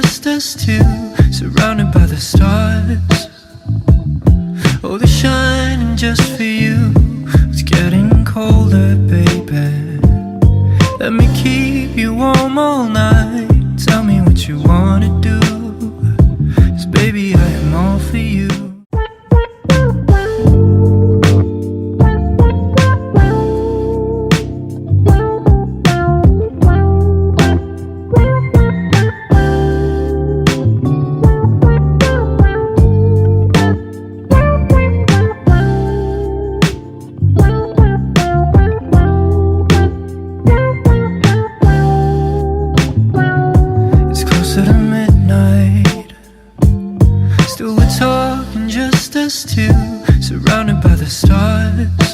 just us two, surrounded by the stars. Oh, they're shining just for you. It's getting colder, baby. Let me keep you warm all night. Tell me what you wanna do, 'cause baby, I am all for you. To midnight, still we're talking just us two, surrounded by the stars.